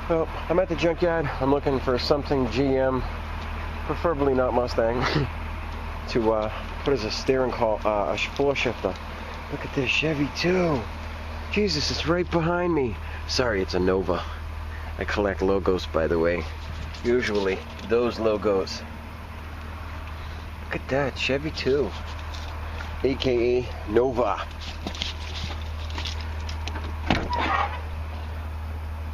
Well, I'm at the junkyard. I'm looking for something GM, preferably not Mustang, to put as a steering column, a floor shifter. Look at this Chevy too. Jesus, it's right behind me. Sorry, it's a Nova. I collect logos, by the way. Usually, those logos. Look at that, Chevy 2. AKA Nova.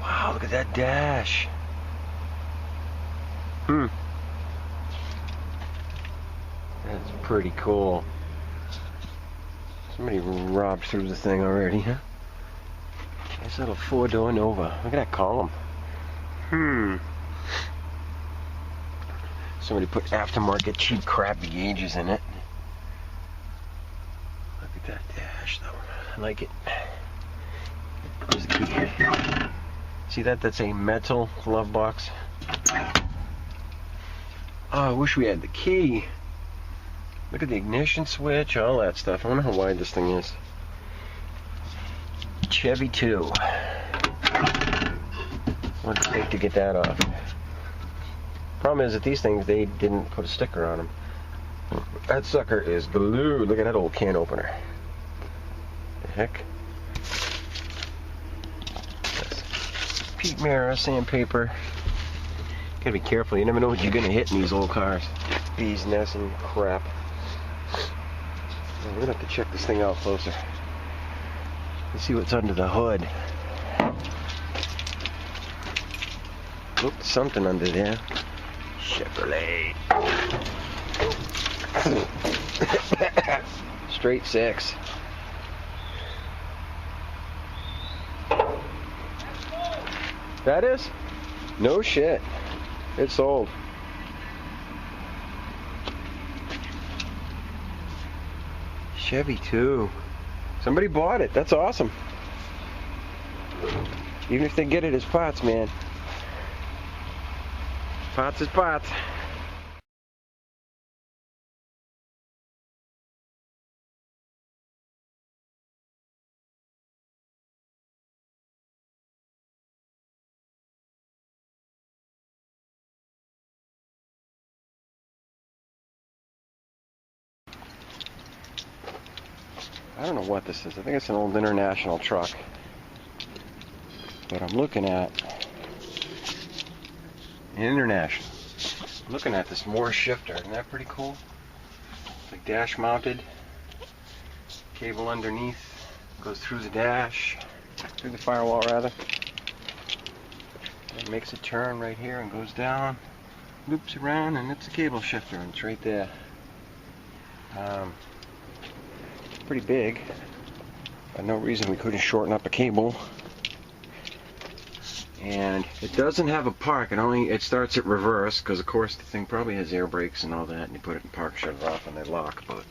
Wow, look at that dash. That's pretty cool. Somebody robbed through the thing already, huh? Nice little four-door Nova. Look at that column. Somebody put aftermarket cheap crappy gauges in it. Look at that dash though. I like it. There's the key. See that? That's a metal glove box. Oh, I wish we had the key. Look at the ignition switch, all that stuff. I wonder how wide this thing is. Chevy 2. What's it take to get that off? Problem is that these things, they didn't put a sticker on them. That sucker is glued. Look at that old can opener. The heck? Peat mirror, sandpaper. Gotta be careful. You never know what you're gonna hit in these old cars. Bees, nests, and crap. We're gonna have to check this thing out closer. Let's see what's under the hood. Look, something under there. Chevrolet. Straight 6. That is? No shit. It's sold. Chevy 2. Somebody bought it. That's awesome. Even if they get it as parts, man. Parts is parts. I don't know what this is. I think it's an old international truck. But I'm looking at an international. I'm looking at this Moore shifter. Isn't that pretty cool? It's like dash mounted. Cable underneath. Goes through the dash. Through the firewall rather. It makes a turn right here and goes down. Loops around and it's a cable shifter and it's right there. Pretty big. But no reason we couldn't shorten up a cable. And it doesn't have a park. It starts at reverse because of course the thing probably has air brakes and all that, and you put it in park, shut it off, and they lock. But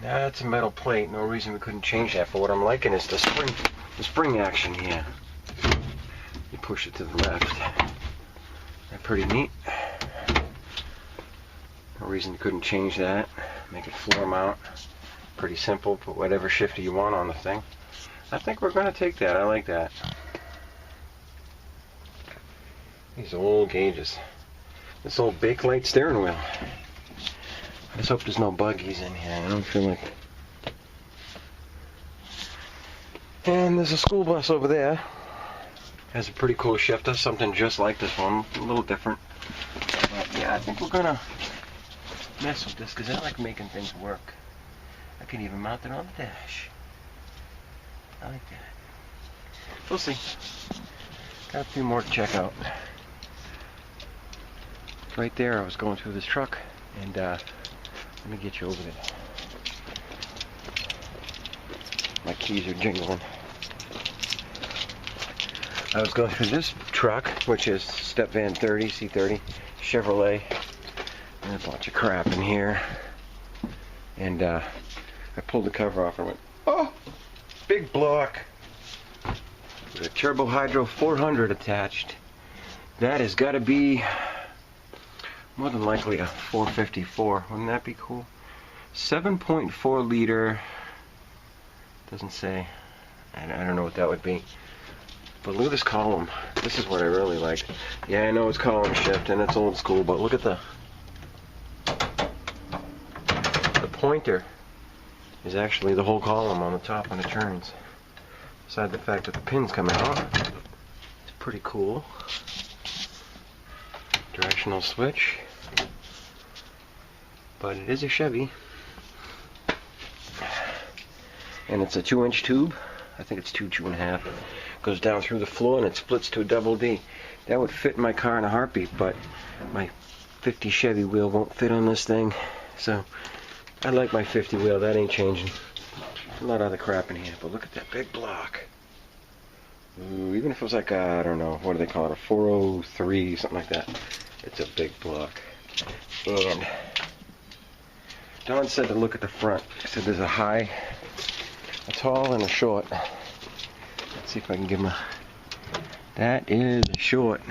that's a metal plate. No reason we couldn't change that. But what I'm liking is the spring action here. You push it to the left. That's pretty neat. No reason you couldn't change that. Make it floor mount. Pretty simple. Put whatever shifter you want on the thing. I think we're going to take that. I like that. These old gauges. This old Bakelite steering wheel. I just hope there's no buggies in here. I don't feel like... And there's a school bus over there. Has a pretty cool shifter. Something just like this one. A little different. But yeah, I think we're going to mess with this because I like making things work. I can even mount it on the dash. I like that. We'll see. Got a few more to check out. Right there, I was going through this truck, and let me get you over there. My keys are jingling. I was going through this truck, which is Step Van 30, C30, Chevrolet. And a bunch of crap in here. And I pulled the cover off and went, oh! Big block with a Turbo Hydro 400 attached. That has got to be more than likely a 454. Wouldn't that be cool? 7.4 liter. Doesn't say. I don't know what that would be. But look at this column. This is what I really like. Yeah, I know it's column shift and it's old school, but look at the pointer is actually the whole column on the top when it turns. Besides the fact that the pins come out, it's pretty cool. Directional switch, but it is a Chevy, and it's a 2-inch tube. I think it's 2.5. Goes down through the floor and it splits to a double D. That would fit in my car in a heartbeat, but my 50 Chevy wheel won't fit on this thing. So I like my 50 wheel. That ain't changing. A lot of other crap in here, but look at that big block. Ooh, even if it was like a, I don't know, what do they call it, a 403, something like that. It's a big block. And Don said to look at the front. He said there's a high, a tall, and a short. Let's see if I can give him a... That is a short.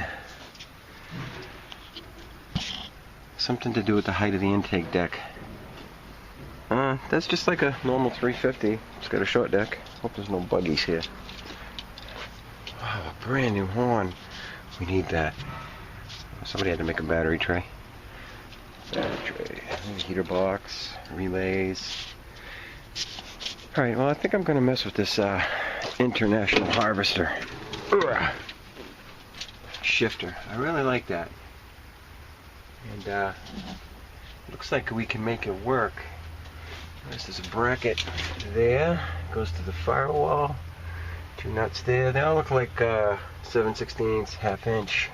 Something to do with the height of the intake deck. That's just like a normal 350. It's got a short deck. Hope there's no buggies here. Wow, a brand new horn. We need that. Somebody had to make a battery tray. Battery tray. Heater box. Relays. Alright, well I think I'm going to mess with this International Harvester. Shifter. I really like that. And looks like we can make it work. There's a bracket there. Goes to the firewall. 2 nuts there. They all look like 7/16, half-inch.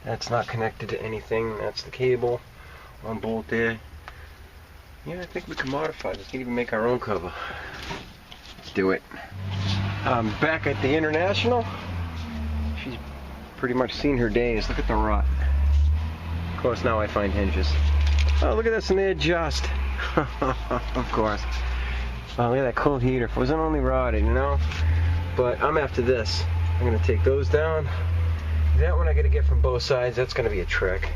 That's not connected to anything. That's the cable. One bolt there. Yeah, I think we can modify this. We can even make our own cover. Let's do it. Back at the International. She's pretty much seen her days. Look at the rot. Of course, now I find hinges. Oh, look at this, and they adjust. Of course. Oh, look at that cold heater. If it wasn't only rotted, you know? But I'm after this. I'm going to take those down. That one I got to get from both sides. That's going to be a trick.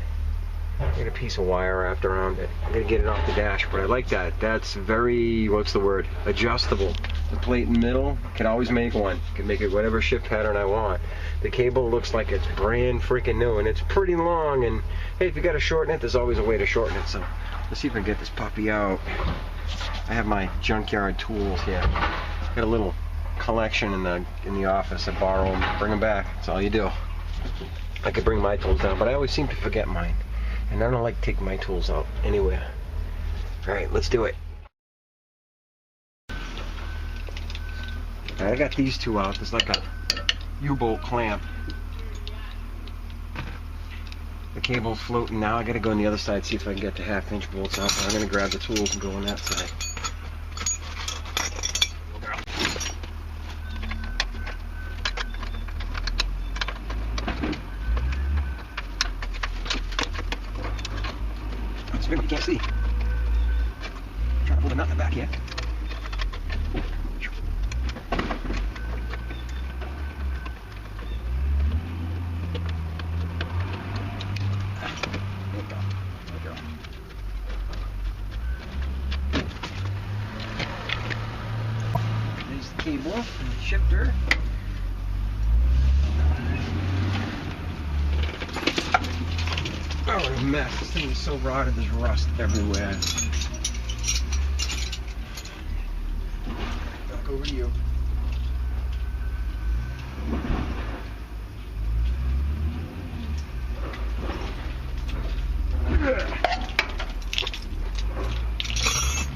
Get a piece of wire wrapped around it. I'm going to get it off the dash, but I like that. That's very, what's the word? Adjustable. The plate in the middle, can always make one. Can make it whatever shift pattern I want. The cable looks like it's brand freaking new, and it's pretty long, and hey, if you got to shorten it, there's always a way to shorten it. So let's see if I can get this puppy out. I have my Junkyard tools here. Got a little collection in the office. I borrow them, bring them back. That's all you do. I could bring my tools down, but I always seem to forget mine. And I don't like taking my tools out anywhere. Alright, let's do it. I got these two out. There's like a U-bolt clamp. The cable's floating now. I gotta go on the other side, see if I can get the half-inch bolts out. I'm gonna grab the tools and go on that side. It's big, you can't see. I'm trying to pull the nut in the back here. There's the cable and the shifter. Oh, what a mess. This thing is so rotted, there's rust everywhere. Back over to you.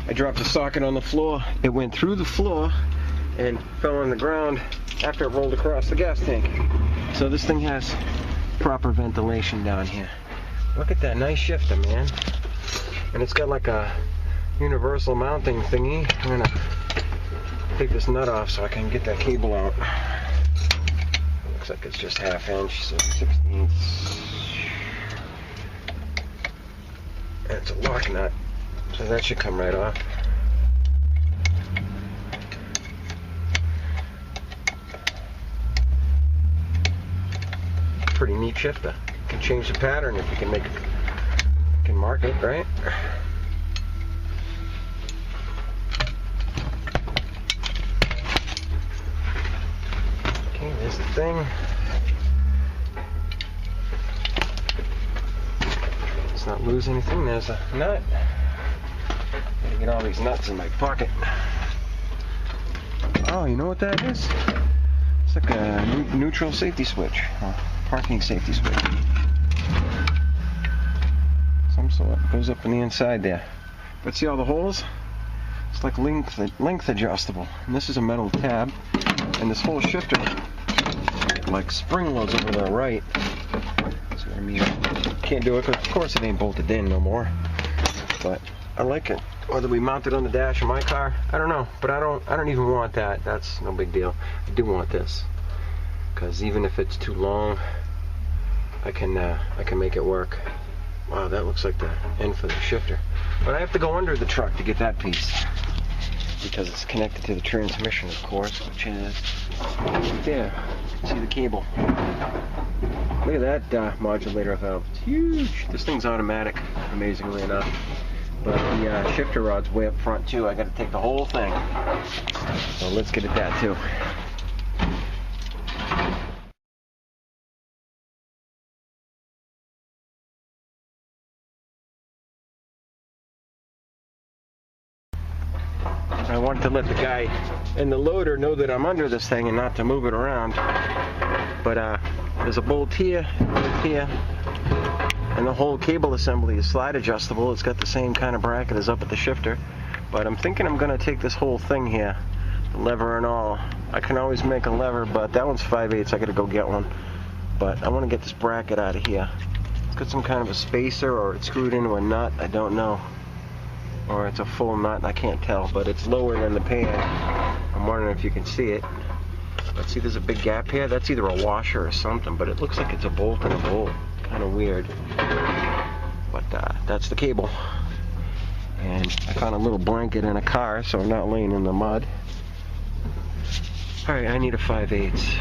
I dropped a socket on the floor. It went through the floor and fell on the ground after it rolled across the gas tank. So this thing has proper ventilation down here. Look at that nice shifter, man. And it's got like a universal mounting thingy. I'm gonna take this nut off so I can get that cable out. Looks like it's just half-inch, so 16. And it's a lock nut, so that should come right off. Pretty neat shifter. You can change the pattern if you can make it, you can mark it, right? Okay, there's the thing. Let's not lose anything. There's a nut. Gotta get all these nuts in my pocket. Oh, you know what that is? It's like a neutral safety switch, parking safety switch. Some sort. Goes up on the inside there. But see all the holes? It's like length adjustable. And this is a metal tab. And this whole shifter, like spring loads over to the right. So I mean, can't do it because of course it ain't bolted in no more. But I like it. Whether we mount it on the dash of my car, I don't know. But I don't even want that. That's no big deal. I do want this because even if it's too long, I can make it work. Wow, that looks like the end for the shifter. But I have to go under the truck to get that piece because it's connected to the transmission, of course, which is there. You can see the cable. Look at that modulator valve. It's huge. This thing's automatic, amazingly enough. But the shifter rod's way up front too. I got to take the whole thing. So let's get at that too. I wanted to let the guy in the loader know that I'm under this thing and not to move it around. But there's a bolt here, and the whole cable assembly is slide adjustable. It's got the same kind of bracket as up at the shifter. But I'm thinking I'm going to take this whole thing here, the lever and all. I can always make a lever, but that one's 5/8. I got to go get one. But I want to get this bracket out of here. It's got some kind of a spacer, or it's screwed into a nut. I don't know. Or it's a full nut, I can't tell, but it's lower than the pan. I'm wondering if you can see it. Let's see, there's a big gap here. That's either a washer or something, but it looks like it's a bolt and a bolt. Kind of weird. But that's the cable. And I found a little blanket in a car, so I'm not laying in the mud. Alright, I need a 5/8.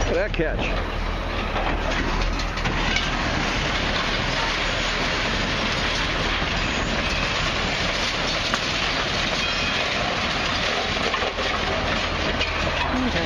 Look at that catch. Okay.